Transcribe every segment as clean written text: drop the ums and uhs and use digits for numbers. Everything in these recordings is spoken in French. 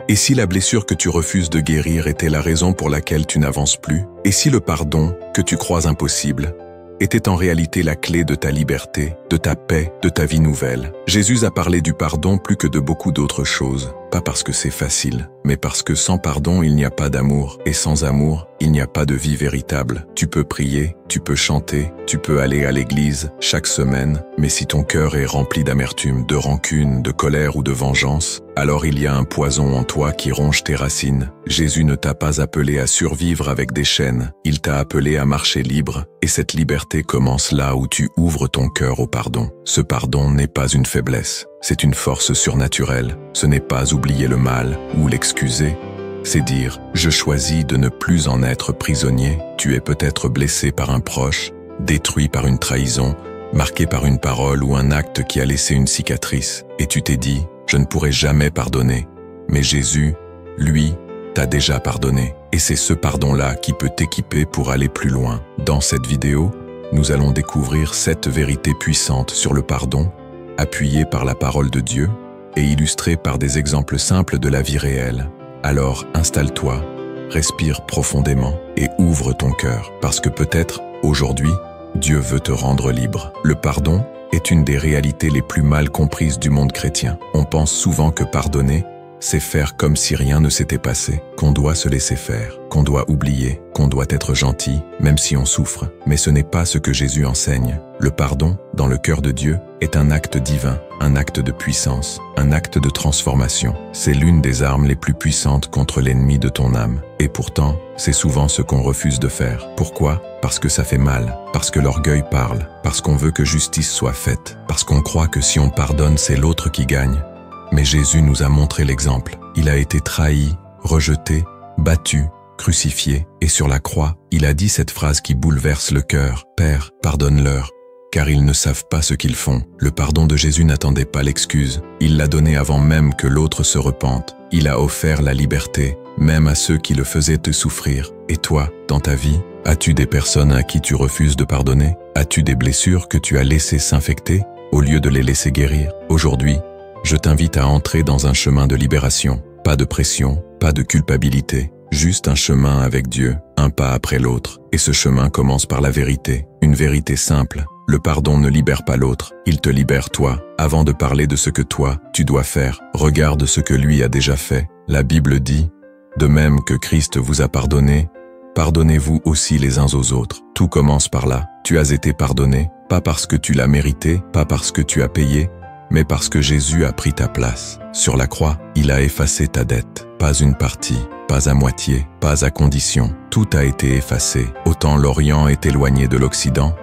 Et si la blessure que tu refuses de guérir était la raison pour laquelle tu n'avances plus? Et si le pardon, que tu crois impossible, était en réalité la clé de ta liberté, de ta paix, de ta vie nouvelle? Jésus a parlé du pardon plus que de beaucoup d'autres choses, pas parce que c'est facile, mais parce que sans pardon, il n'y a pas d'amour, et sans amour, il n'y a pas de vie véritable. Tu peux prier, tu peux chanter, tu peux aller à l'église chaque semaine, mais si ton cœur est rempli d'amertume, de rancune, de colère ou de vengeance, alors il y a un poison en toi qui ronge tes racines. Jésus ne t'a pas appelé à survivre avec des chaînes, il t'a appelé à marcher libre, et cette liberté commence là où tu ouvres ton cœur au pardon. Ce pardon n'est pas une faiblesse, c'est une force surnaturelle. Ce n'est pas oublier le mal ou l'excuser, c'est dire « je choisis de ne plus en être prisonnier ». Tu es peut-être blessé par un proche, détruit par une trahison, marqué par une parole ou un acte qui a laissé une cicatrice, et tu t'es dit « je ne pourrai jamais pardonner ». Mais Jésus, lui, t'a déjà pardonné. Et c'est ce pardon-là qui peut t'équiper pour aller plus loin. Dans cette vidéo, nous allons découvrir 7 vérités puissantes sur le pardon, appuyées par la parole de Dieu et illustrées par des exemples simples de la vie réelle. Alors installe-toi, respire profondément et ouvre ton cœur, parce que peut-être, aujourd'hui, Dieu veut te rendre libre. Le pardon est une des réalités les plus mal comprises du monde chrétien. On pense souvent que pardonner, c'est faire comme si rien ne s'était passé, qu'on doit se laisser faire, qu'on doit oublier, qu'on doit être gentil, même si on souffre. Mais ce n'est pas ce que Jésus enseigne. Le pardon, dans le cœur de Dieu, est un acte divin, un acte de puissance, un acte de transformation. C'est l'une des armes les plus puissantes contre l'ennemi de ton âme. Et pourtant, c'est souvent ce qu'on refuse de faire. Pourquoi? Parce que ça fait mal, parce que l'orgueil parle, parce qu'on veut que justice soit faite, parce qu'on croit que si on pardonne, c'est l'autre qui gagne. Mais Jésus nous a montré l'exemple. Il a été trahi, rejeté, battu, crucifié, et sur la croix, il a dit cette phrase qui bouleverse le cœur. « Père, pardonne-leur, car ils ne savent pas ce qu'ils font. » Le pardon de Jésus n'attendait pas l'excuse. Il l'a donné avant même que l'autre se repente. Il a offert la liberté, même à ceux qui le faisaient te souffrir. Et toi, dans ta vie, as-tu des personnes à qui tu refuses de pardonner? As-tu des blessures que tu as laissées s'infecter au lieu de les laisser guérir? Aujourd'hui, je t'invite à entrer dans un chemin de libération. Pas de pression, pas de culpabilité, juste un chemin avec Dieu, un pas après l'autre. Et ce chemin commence par la vérité, une vérité simple. Le pardon ne libère pas l'autre, il te libère toi. Avant de parler de ce que toi, tu dois faire, regarde ce que lui a déjà fait. La Bible dit, de même que Christ vous a pardonné, pardonnez-vous aussi les uns aux autres. Tout commence par là. Tu as été pardonné, pas parce que tu l'as mérité, pas parce que tu as payé, mais parce que Jésus a pris ta place. Sur la croix, il a effacé ta dette. Pas une partie, pas à moitié, pas à condition. Tout a été effacé. Autant l'Orient est éloigné de l'Occident,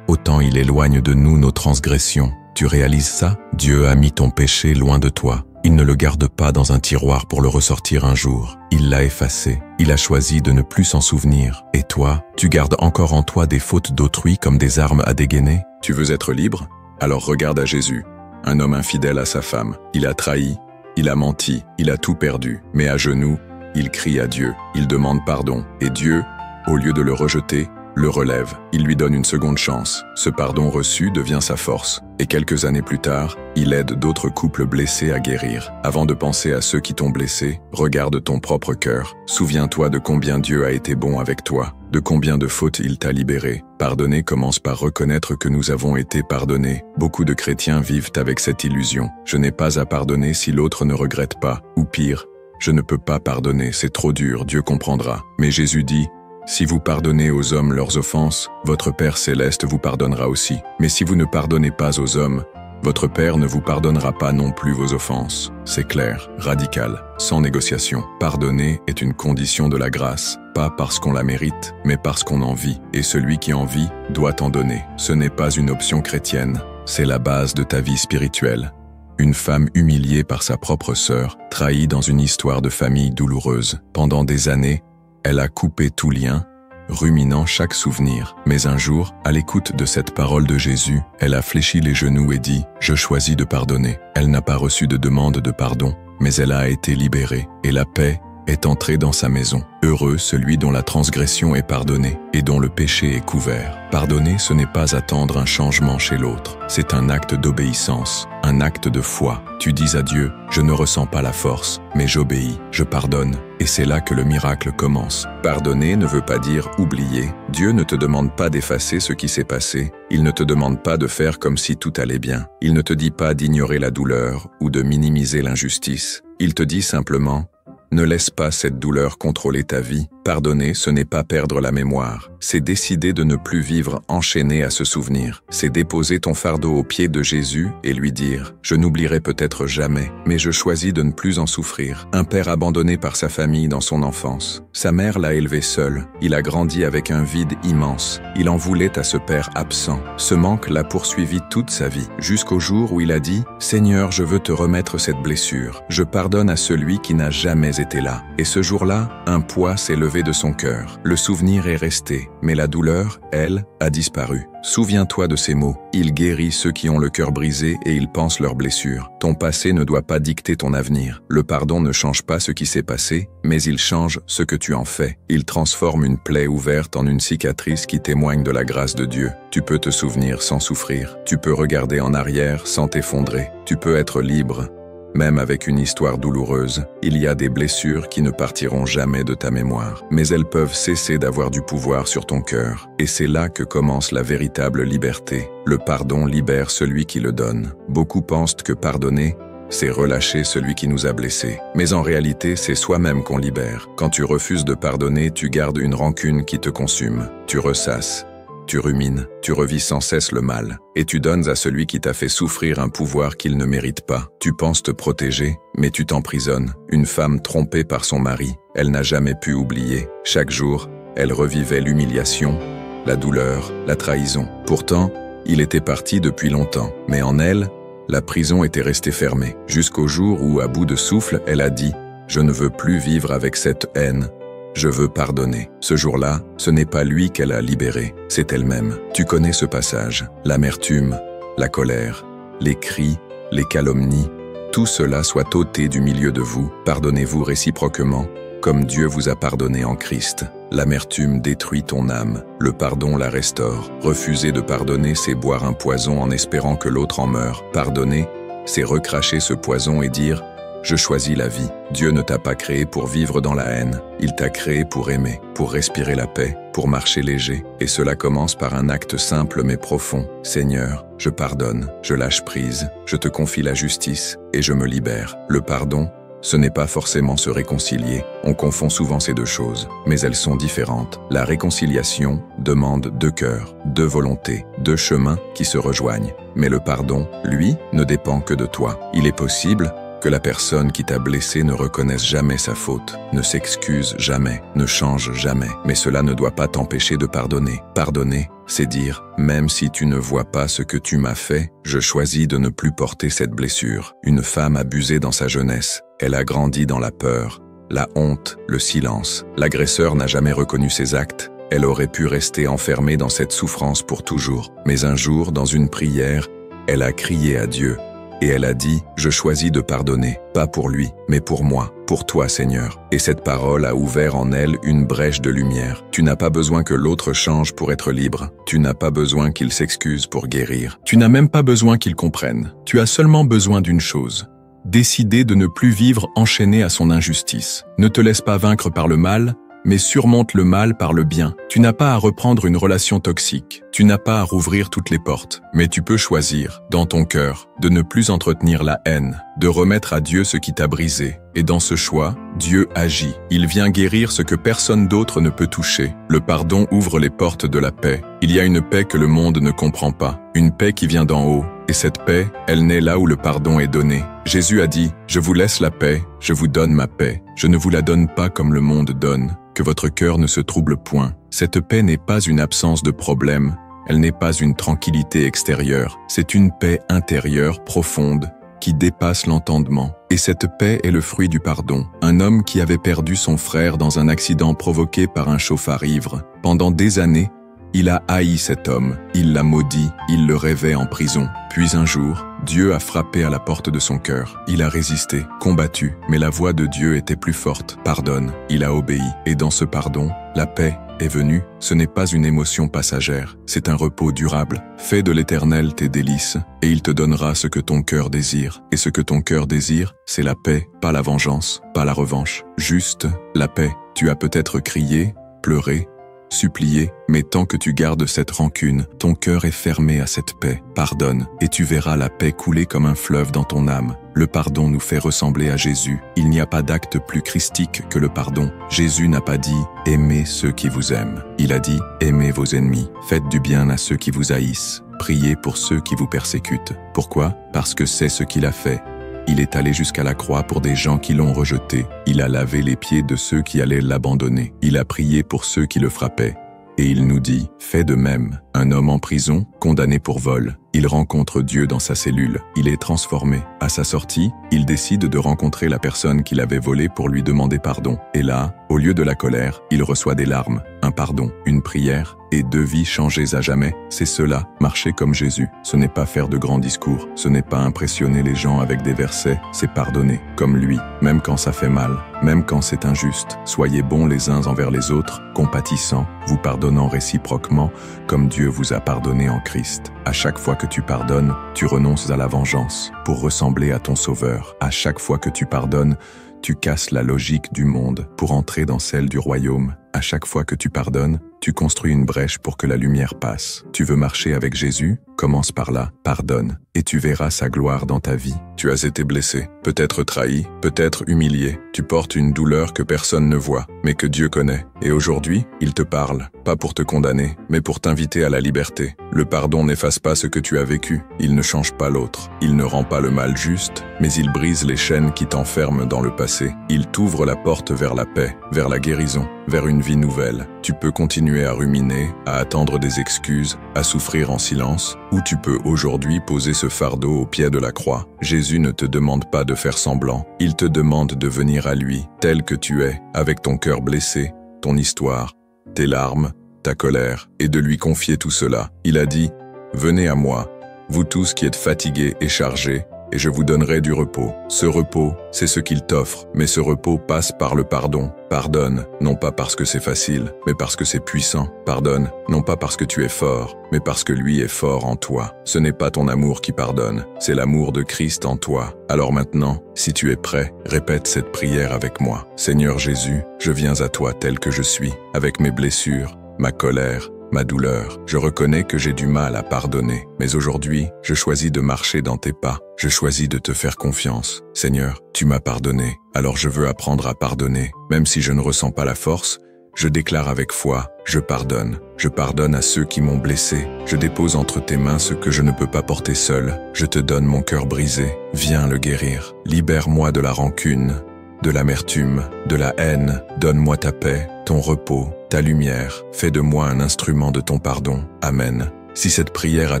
autant il éloigne de nous nos transgressions. Tu réalises ça? Dieu a mis ton péché loin de toi. Il ne le garde pas dans un tiroir pour le ressortir un jour. Il l'a effacé. Il a choisi de ne plus s'en souvenir. Et toi, tu gardes encore en toi des fautes d'autrui comme des armes à dégainer? Tu veux être libre? Alors regarde à Jésus. Un homme infidèle à sa femme. Il a trahi, il a menti, il a tout perdu. Mais à genoux, il crie à Dieu. Il demande pardon. Et Dieu, au lieu de le rejeter, le relève. Il lui donne une seconde chance. Ce pardon reçu devient sa force. Et quelques années plus tard, il aide d'autres couples blessés à guérir. Avant de penser à ceux qui t'ont blessé, regarde ton propre cœur. Souviens-toi de combien Dieu a été bon avec toi, de combien de fautes il t'a libéré. Pardonner commence par reconnaître que nous avons été pardonnés. Beaucoup de chrétiens vivent avec cette illusion. Je n'ai pas à pardonner si l'autre ne regrette pas. Ou pire, je ne peux pas pardonner, c'est trop dur, Dieu comprendra. Mais Jésus dit, si vous pardonnez aux hommes leurs offenses, votre Père céleste vous pardonnera aussi. Mais si vous ne pardonnez pas aux hommes, votre Père ne vous pardonnera pas non plus vos offenses. C'est clair, radical, sans négociation. Pardonner est une condition de la grâce, pas parce qu'on la mérite, mais parce qu'on en vit. Et celui qui en vit doit en donner. Ce n'est pas une option chrétienne, c'est la base de ta vie spirituelle. Une femme humiliée par sa propre sœur, trahie dans une histoire de famille douloureuse. Pendant des années, elle a coupé tout lien, ruminant chaque souvenir. Mais un jour, à l'écoute de cette parole de Jésus, elle a fléchi les genoux et dit « Je choisis de pardonner ». Elle n'a pas reçu de demande de pardon, mais elle a été libérée. Et la paix est entré dans sa maison. Heureux celui dont la transgression est pardonnée et dont le péché est couvert. Pardonner, ce n'est pas attendre un changement chez l'autre. C'est un acte d'obéissance, un acte de foi. Tu dis à Dieu, je ne ressens pas la force, mais j'obéis, je pardonne. Et c'est là que le miracle commence. Pardonner ne veut pas dire oublier. Dieu ne te demande pas d'effacer ce qui s'est passé. Il ne te demande pas de faire comme si tout allait bien. Il ne te dit pas d'ignorer la douleur ou de minimiser l'injustice. Il te dit simplement, ne laisse pas cette douleur contrôler ta vie. Pardonner, ce n'est pas perdre la mémoire. C'est décider de ne plus vivre enchaîné à ce souvenir. C'est déposer ton fardeau aux pieds de Jésus et lui dire « Je n'oublierai peut-être jamais, mais je choisis de ne plus en souffrir. » Un père abandonné par sa famille dans son enfance. Sa mère l'a élevé seul. Il a grandi avec un vide immense. Il en voulait à ce père absent. Ce manque l'a poursuivi toute sa vie, jusqu'au jour où il a dit « Seigneur, je veux te remettre cette blessure. Je pardonne à celui qui n'a jamais été là. » Et ce jour-là, un poids s'est levé de son cœur. Le souvenir est resté, mais la douleur, elle, a disparu. Souviens-toi de ces mots. Il guérit ceux qui ont le cœur brisé et ils pansent leurs blessures. Ton passé ne doit pas dicter ton avenir. Le pardon ne change pas ce qui s'est passé, mais il change ce que tu en fais. Il transforme une plaie ouverte en une cicatrice qui témoigne de la grâce de Dieu. Tu peux te souvenir sans souffrir. Tu peux regarder en arrière sans t'effondrer. Tu peux être libre. Même avec une histoire douloureuse, il y a des blessures qui ne partiront jamais de ta mémoire, mais elles peuvent cesser d'avoir du pouvoir sur ton cœur. Et c'est là que commence la véritable liberté. Le pardon libère celui qui le donne. Beaucoup pensent que pardonner, c'est relâcher celui qui nous a blessés. Mais en réalité, c'est soi-même qu'on libère. Quand tu refuses de pardonner, tu gardes une rancune qui te consume. Tu ressasses. Tu rumines, tu revis sans cesse le mal, et tu donnes à celui qui t'a fait souffrir un pouvoir qu'il ne mérite pas. Tu penses te protéger, mais tu t'emprisonnes. Une femme trompée par son mari, elle n'a jamais pu oublier. Chaque jour, elle revivait l'humiliation, la douleur, la trahison. Pourtant, il était parti depuis longtemps, mais en elle, la prison était restée fermée, jusqu'au jour où, à bout de souffle, elle a dit « Je ne veux plus vivre avec cette haine. Je veux pardonner. » Ce jour-là, ce n'est pas lui qu'elle a libéré, c'est elle-même. Tu connais ce passage. L'amertume, la colère, les cris, les calomnies, tout cela soit ôté du milieu de vous. Pardonnez-vous réciproquement, comme Dieu vous a pardonné en Christ. L'amertume détruit ton âme, le pardon la restaure. Refuser de pardonner, c'est boire un poison en espérant que l'autre en meure. Pardonner, c'est recracher ce poison et dire « Je choisis la vie. » Dieu ne t'a pas créé pour vivre dans la haine. Il t'a créé pour aimer, pour respirer la paix, pour marcher léger. Et cela commence par un acte simple mais profond. Seigneur, je pardonne, je lâche prise, je te confie la justice et je me libère. Le pardon, ce n'est pas forcément se réconcilier. On confond souvent ces deux choses, mais elles sont différentes. La réconciliation demande deux cœurs, deux volontés, deux chemins qui se rejoignent. Mais le pardon, lui, ne dépend que de toi. Il est possible que la personne qui t'a blessé ne reconnaisse jamais sa faute, ne s'excuse jamais, ne change jamais. Mais cela ne doit pas t'empêcher de pardonner. Pardonner, c'est dire, même si tu ne vois pas ce que tu m'as fait, je choisis de ne plus porter cette blessure. Une femme abusée dans sa jeunesse, elle a grandi dans la peur, la honte, le silence. L'agresseur n'a jamais reconnu ses actes. Elle aurait pu rester enfermée dans cette souffrance pour toujours. Mais un jour, dans une prière, elle a crié à Dieu. Et elle a dit, je choisis de pardonner, pas pour lui, mais pour moi, pour toi Seigneur. Et cette parole a ouvert en elle une brèche de lumière. Tu n'as pas besoin que l'autre change pour être libre. Tu n'as pas besoin qu'il s'excuse pour guérir. Tu n'as même pas besoin qu'il comprenne. Tu as seulement besoin d'une chose. Décider de ne plus vivre enchaîné à son injustice. Ne te laisse pas vaincre par le mal, mais surmonte le mal par le bien. Tu n'as pas à reprendre une relation toxique. Tu n'as pas à rouvrir toutes les portes. Mais tu peux choisir, dans ton cœur, de ne plus entretenir la haine, de remettre à Dieu ce qui t'a brisé. Et dans ce choix, Dieu agit. Il vient guérir ce que personne d'autre ne peut toucher. Le pardon ouvre les portes de la paix. Il y a une paix que le monde ne comprend pas. Une paix qui vient d'en haut. Et cette paix, elle naît là où le pardon est donné. Jésus a dit, « Je vous laisse la paix, je vous donne ma paix. Je ne vous la donne pas comme le monde donne. Que votre cœur ne se trouble point. » Cette paix n'est pas une absence de problème. Elle n'est pas une tranquillité extérieure. C'est une paix intérieure profonde qui dépasse l'entendement. Et cette paix est le fruit du pardon. Un homme qui avait perdu son frère dans un accident provoqué par un chauffard ivre. Pendant des années, il a haï cet homme, il l'a maudit, il le rêvait en prison. Puis un jour, Dieu a frappé à la porte de son cœur. Il a résisté, combattu, mais la voix de Dieu était plus forte. Pardonne. Il a obéi. Et dans ce pardon, la paix est venue. Ce n'est pas une émotion passagère, c'est un repos durable. Fais de l'Éternel tes délices, et il te donnera ce que ton cœur désire. Et ce que ton cœur désire, c'est la paix, pas la vengeance, pas la revanche. Juste la paix. Tu as peut-être crié, pleuré, supplié, mais tant que tu gardes cette rancune, ton cœur est fermé à cette paix. Pardonne, et tu verras la paix couler comme un fleuve dans ton âme. Le pardon nous fait ressembler à Jésus. Il n'y a pas d'acte plus christique que le pardon. Jésus n'a pas dit « aimez ceux qui vous aiment ». Il a dit « aimez vos ennemis, faites du bien à ceux qui vous haïssent, priez pour ceux qui vous persécutent ». Pourquoi? Parce que c'est ce qu'il a fait. Il est allé jusqu'à la croix pour des gens qui l'ont rejeté. Il a lavé les pieds de ceux qui allaient l'abandonner. Il a prié pour ceux qui le frappaient. Et il nous dit, fais de même. Un homme en prison, condamné pour vol. Il rencontre Dieu dans sa cellule. Il est transformé. À sa sortie, il décide de rencontrer la personne qu'il avait volée pour lui demander pardon. Et là, au lieu de la colère, il reçoit des larmes, un pardon, une prière et 2 vies changées à jamais. C'est cela, marcher comme Jésus. Ce n'est pas faire de grands discours. Ce n'est pas impressionner les gens avec des versets. C'est pardonner, comme lui, même quand ça fait mal, même quand c'est injuste. Soyez bons les uns envers les autres, compatissants, vous pardonnant réciproquement, comme Dieu vous a pardonné en Christ. À chaque fois que tu pardonnes, tu renonces à la vengeance pour ressembler à ton Sauveur. À chaque fois que tu pardonnes, tu casses la logique du monde pour entrer dans celle du royaume. À chaque fois que tu pardonnes, tu construis une brèche pour que la lumière passe. Tu veux marcher avec Jésus? Commence par là, pardonne, et tu verras sa gloire dans ta vie. Tu as été blessé, peut-être trahi, peut-être humilié. Tu portes une douleur que personne ne voit, mais que Dieu connaît. Et aujourd'hui, il te parle, pas pour te condamner, mais pour t'inviter à la liberté. Le pardon n'efface pas ce que tu as vécu, il ne change pas l'autre. Il ne rend pas le mal juste, mais il brise les chaînes qui t'enferment dans le passé. Il t'ouvre la porte vers la paix, vers la guérison, vers une vie nouvelle. Tu peux continuer à ruminer, à attendre des excuses, à souffrir en silence, ou tu peux aujourd'hui poser ce fardeau au pied de la croix. Jésus ne te demande pas de faire semblant, il te demande de venir à lui, tel que tu es, avec ton cœur blessé, ton histoire, tes larmes, ta colère, et de lui confier tout cela. Il a dit, « Venez à moi, vous tous qui êtes fatigués et chargés, et je vous donnerai du repos. » Ce repos, c'est ce qu'il t'offre, mais ce repos passe par le pardon. Pardonne, non pas parce que c'est facile, mais parce que c'est puissant. Pardonne, non pas parce que tu es fort, mais parce que lui est fort en toi. Ce n'est pas ton amour qui pardonne, c'est l'amour de Christ en toi. Alors maintenant, si tu es prêt, répète cette prière avec moi. Seigneur Jésus, je viens à toi tel que je suis, avec mes blessures, ma colère, ma douleur. Je reconnais que j'ai du mal à pardonner, mais aujourd'hui, je choisis de marcher dans tes pas. Je choisis de te faire confiance. Seigneur, tu m'as pardonné, alors je veux apprendre à pardonner. Même si je ne ressens pas la force, je déclare avec foi, je pardonne. Je pardonne à ceux qui m'ont blessé. Je dépose entre tes mains ce que je ne peux pas porter seul. Je te donne mon cœur brisé. Viens le guérir. Libère-moi de la rancune, de l'amertume, de la haine. Donne-moi ta paix, ton repos, ta lumière. Fais de moi un instrument de ton pardon. Amen. Si cette prière a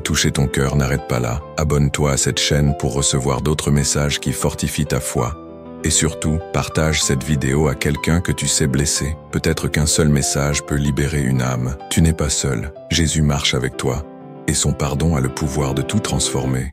touché ton cœur, n'arrête pas là. Abonne-toi à cette chaîne pour recevoir d'autres messages qui fortifient ta foi. Et surtout, partage cette vidéo à quelqu'un que tu sais blessé. Peut-être qu'un seul message peut libérer une âme. Tu n'es pas seul. Jésus marche avec toi. Et son pardon a le pouvoir de tout transformer.